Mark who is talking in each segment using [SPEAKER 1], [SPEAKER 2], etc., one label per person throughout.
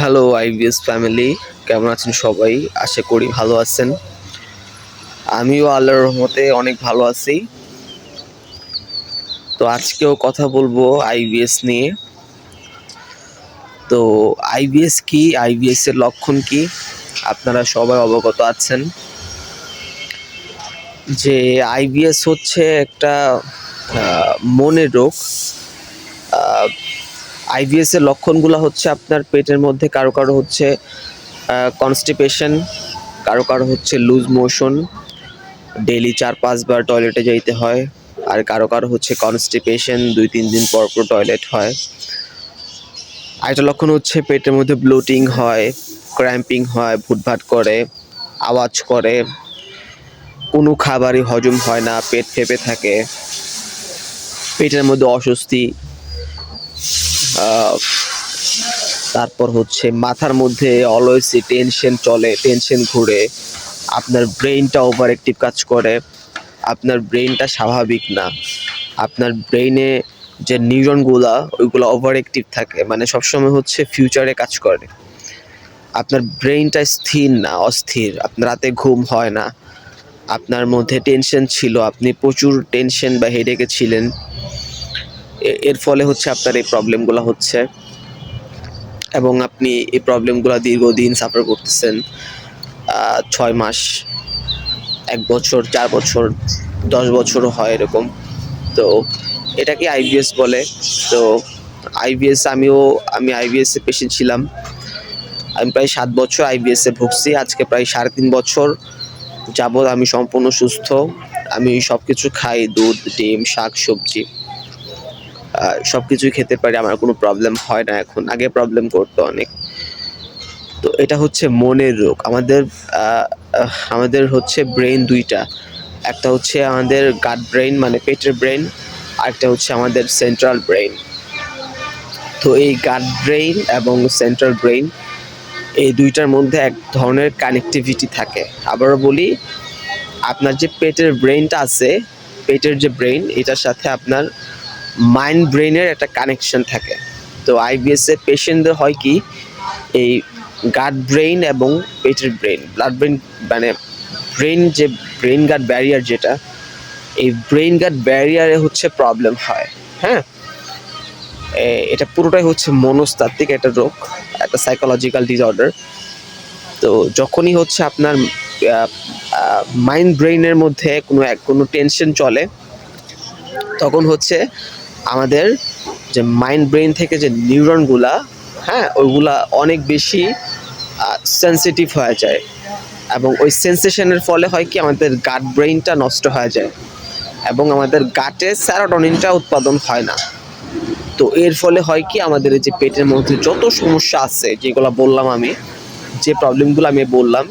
[SPEAKER 1] Hello IBS family, কেমন আছেন সবাই? আশা করি ভালো আছেন। আমিও আল্লাহর রহমতে অনেক ভালো আছি। তো আজকেও কথা বলবো আইবিএস নিয়ে। তো আইবিএস কি, আইবিএস এর লক্ষণ কি, আপনারা সবাই অবগত আছেন যে আইবিএস হচ্ছে একটা মনের রোগ। আইবিএস এর লক্ষণগুলো হচ্ছে আপনার পেটের মধ্যে কারো কারো হচ্ছে কনস্টিপেশন, কারো কারো হচ্ছে লুজ মোশন, ডেইলি 4-5 বার টয়লেটে যাইতে হয়, আর কারো কারো হচ্ছে কনস্টিপেশন, 2-3 দিন পর পর টয়লেট হয়। আরেকটা লক্ষণ হচ্ছে পেটের মধ্যে ব্লোটিং হয়, ক্র্যাম্পিং হয়, ভুটভাট করে, আওয়াজ করে, কোনো খাবারই হজম হয় না, পেট ফেঁপে থাকে, পেটের মধ্যে অস্বস্তি, তারপর হচ্ছে মাথার মধ্যে অলওয়েজই টেনশন চলে, টেনশন ঘুরে, আপনার ব্রেইনটা ওভার অ্যাক্টিভ কাজ করে, আপনার ব্রেইনটা স্বাভাবিক না, আপনার ব্রেইনে যে নিউরনগুলা ওইগুলো ওভার অ্যাক্টিভ থাকে, মানে সবসময় হচ্ছে ফিউচারে কাজ করে। আপনার ব্রেইনটা স্থির না, অস্থির, আপনার রাতে ঘুম হয় না, আপনার মধ্যে টেনশন ছিল, আপনি প্রচুর টেনশন বা হেডেকে ছিলেন, এর ফলে হচ্ছে আপনার এই প্রবলেমগুলো হচ্ছে, এবং আপনি এই প্রবলেমগুলো দীর্ঘদিন সাফার করতেছেন। 6 মাস, 1 বছর, 4 বছর, 10 বছরও হয় এরকম। তো এটাকে আইবিএস বলে। তো আইবিএস আমি আইবিএস এর পেশেন্ট ছিলাম। আমি প্রায় 7 বছর আইবিএস এ ভুগছি। আজকে প্রায় 3.5 বছর যাবৎ আমি সম্পূর্ণ সুস্থ। আমি সব কিছু খাই, দুধ, ডিম, শাক, সবজি, সব কিছুই খেতে পারি। আমার কোনো প্রবলেম হয় না এখন। আগে প্রবলেম করতো অনেক। তো এটা হচ্ছে মনের রোগ। আমাদের হচ্ছে ব্রেন 2টা। একটা হচ্ছে আমাদের গাট ব্রেইন, মানে পেটের ব্রেইন, আরেকটা হচ্ছে আমাদের সেন্ট্রাল ব্রেইন। তো এই গাট ব্রেইন এবং সেন্ট্রাল ব্রেইন, এই 2টার মধ্যে এক ধরনের কানেক্টিভিটি থাকে। আবারও বলি, আপনার যে পেটের ব্রেইনটা আছে, পেটের যে ব্রেইন, এটার সাথে আপনার মাইন্ড ব্রেইনের একটা কানেকশন থাকে। তো আইবিএস এর পেশেন্টদের হয় কি, এই গাট ব্রেইন এবং পেটের ব্রেইন, ব্লাড ব্রেইন, মানে ব্রেইন গাট ব্যারিয়ার যেটা, এই ব্রেইন গাট ব্যারিয়ারে হচ্ছে প্রবলেম হয়। হ্যাঁ, এটা পুরোটাই হচ্ছে মনস্তাত্ত্বিক একটা রোগ, একটা সাইকোলজিক্যাল ডিসঅর্ডার। তো যখনই হচ্ছে আপনার মাইন্ড ব্রেইনের মধ্যে কোনো টেনশন চলে, তখন হচ্ছে আমাদের যে মাইন্ড ব্রেইন থেকে যে নিউরনগুলা, হ্যাঁ, ওইগুলা অনেক বেশি সেন্সিটিভ হয়ে যায়, এবং ওই সেন্সেশনের ফলে হয় কি, আমাদের গাট ব্রেইনটা নষ্ট হয়ে যায় এবং আমাদের গাটে সেরোটোনিনটা উৎপাদন হয় না। তো এর ফলে হয় কি, আমাদের এই যে পেটের মধ্যে যত সমস্যা আছে, যেগুলো বললাম আমি, যে প্রবলেমগুলো আমি বললাম,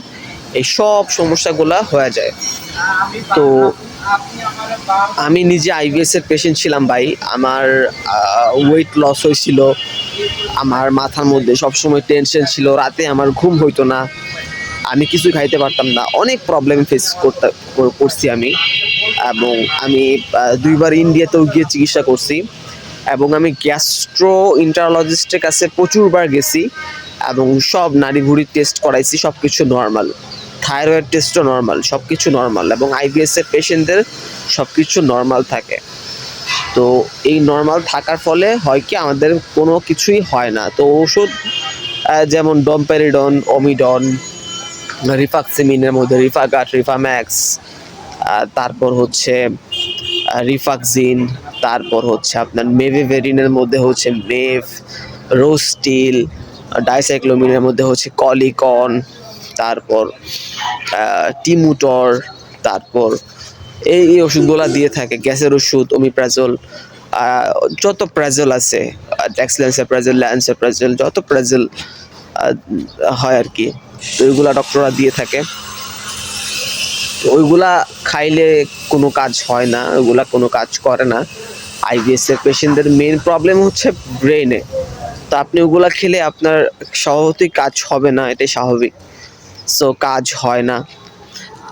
[SPEAKER 1] এই সব সমস্যাগুলো হয়ে যায়। তো আমি নিজে আইবিএস এর পেশেন্ট ছিলাম ভাই। আমার ওয়েট লস হয়েছিল, আমার মাথার মধ্যে সবসময় টেনশন ছিল, রাতে আমার ঘুম হইতো না, আমি কিছু খাইতে পারতাম না, অনেক প্রবলেম ফেস করছি আমি। এবং আমি 2বার ইন্ডিয়াতেও গিয়ে চিকিৎসা করছি, এবং আমি গ্যাস্ট্রো ইন্টারোলজিস্টের কাছে প্রচুরবার গেছি, এবং সব নাড়ি ভুড়ির টেস্ট করাইছি, সব কিছু নর্মাল, থাইরয়েড টেস্টও নর্মাল, সব কিছু নর্মাল, এবং আইবিএস এর পেশেন্টদের সব কিছু নর্মাল থাকে। তো এই নর্মাল থাকার ফলে হয় কি, আমাদের কোনো কিছুই হয় না। তো ওষুধ যেমন ডমপেরিডন, ওমিডন, রিফাক্সিমিনের মধ্যে রিফাগাট, রিফাম্যাক্স, তারপর হচ্ছে রিফাক্সিন, তারপর হচ্ছে আপনার মেভিভেরিনের মধ্যে হচ্ছে মেভ, রোস্টিল, ডাইসাইক্লোমিনের মধ্যে হচ্ছে কলিকন, তারপর টিমুটর, তারপর এই ওষুধগুলো দিয়ে থাকে, গ্যাসের ওষুধ, ওমিপ্রাজল, যত প্রাজল আছে, ডেক্সলেন্সাপ্রাজল, ল্যান্সাপ্রাজল, যত প্রাজল হয় আর কি, তো ওইগুলা ডক্টররা দিয়ে থাকে। ওইগুলা খাইলে কোনো কাজ হয় না, ওইগুলা কোনো কাজ করে না। আইবিএস এর পেশেন্টদের মেইন প্রবলেম হচ্ছে ব্রেনে। তো আপনি ওগুলা খেলে আপনার স্বভাবতই কাজ হবে না, এটাই স্বাভাবিক। সো কাজ হয় না।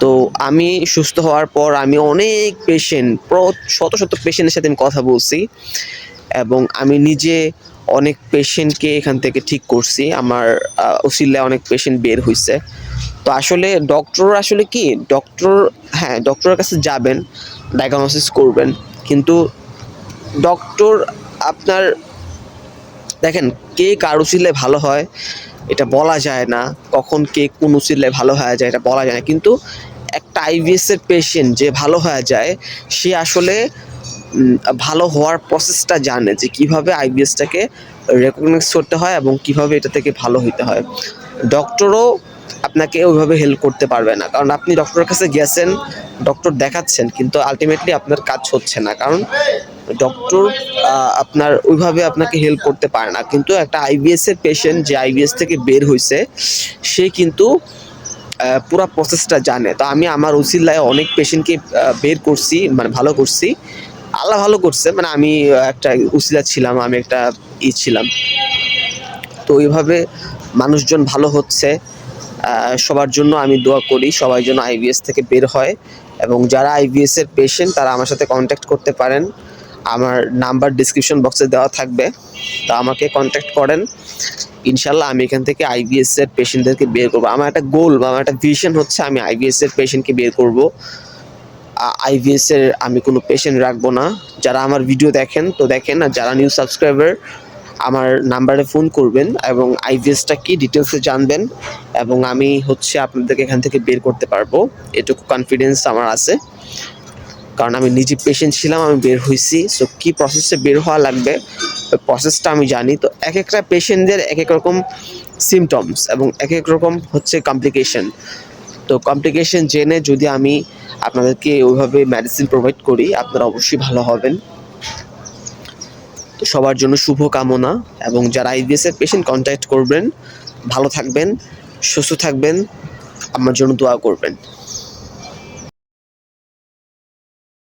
[SPEAKER 1] তো আমি সুস্থ হওয়ার পর আমি অনেক পেশেন্ট, শত শত পেশেন্টের সাথে আমি কথা বলছি, এবং আমি নিজে অনেক পেশেন্টকে এখান থেকে ঠিক করছি, আমার ওসিলায় অনেক পেশেন্ট বের হইছে। তো আসলে ডক্টর আসলে কি, হ্যাঁ ডক্টরের কাছে যাবেন, ডায়াগনোসিস করবেন, কিন্তু ডক্টর আপনার দেখেন কে কার উসিলায় ভালো হয় এটা বলা যায় না, কখন কে কোন উসিলায় ভালো হয়ে যায় এটা বলা যায় না, কিন্তু একটা আইবিএস এর পেশেন্ট যে ভালো হয়ে যায় সে আসলে ভালো হওয়ার প্রসেসটা জানে যে কিভাবে আইবিএসটাকে রেকগনাইজ করতে হয় এবং কিভাবে এটা থেকে ভালো হইতে হয়। ডক্টরও আপনাকে ওইভাবে হেল্প করতে পারবে না, কারণ আপনি ডক্টরের কাছে গেছেন, ডক্টর দেখাচ্ছেন, কিন্তু আলটিমেটলি আপনার কাজ হচ্ছে না, কারণ ডক্টর আপনার ওইভাবে আপনাকে হেল্প করতে পারে না। কিন্তু একটা আইবিএস এর পেশেন্ট যে আইবিএস থেকে বের হয়েছে সে কিন্তু পুরা প্রসেসটা জানে। তো আমি আমার উসিলায় অনেক পেশেন্টকে বের করছি, মানে ভালো করছি, আল্লাহ ভালো করছে, মানে আমি একটা উসিলা ছিলাম, আমি একটা ছিলাম। তো এইভাবে মানুষজন ভালো হচ্ছে, সবার জন্য আমি দোয়া করি, সবাই যেন আইবিএস থেকে বের হয়। এবং যারা আইবিএস এর পেশেন্ট তারা আমার সাথে কন্ট্যাক্ট করতে পারেন, আমার নাম্বার ডিসক্রিপশন বক্সে দেওয়া থাকবে, তো আমাকে কন্ট্যাক্ট করেন। ইনশাল্লাহ আমি এখান থেকে আইবিএস এর পেশেন্টদেরকে বের করবো। আমার একটা গোল বা আমার একটা ভিশন হচ্ছে আমি আইবিএস এর পেশেন্টকে বের করব। আইবিএস এর আমি কোনো পেশেন্ট রাখবো না। যারা আমার ভিডিও দেখেন তো দেখেন, আর যারা নিউ সাবস্ক্রাইবার আমার নাম্বারে ফোন করবেন এবং আইবিএসটা কি ডিটেলসে জানবেন, এবং আমি হচ্ছে আপনাদেরকে এখান থেকে বের করতে পারবো, এটুকু কনফিডেন্স আমার আছে, কারণ আমি নিজে পেশেন্ট ছিলাম, আমি বের হয়েছি। সো কী প্রসেসে বের হওয়া লাগবে ওই প্রসেসটা আমি জানি। তো এক একটা পেশেন্টদের এক এক রকম সিমটমস এবং এক এক রকম হচ্ছে কমপ্লিকেশন। তো কমপ্লিকেশন জেনে যদি আমি আপনাদেরকে ওইভাবে মেডিসিন প্রোভাইড করি আপনারা অবশ্যই ভালো হবেন। তো সবার জন্য শুভ কামনা, এবং যারা আইবিএস এর পেশেন্ট কন্ট্যাক্ট করবেন, ভালো থাকবেন, সুস্থ থাকবেন, আমার জন্য দোয়া করবেন।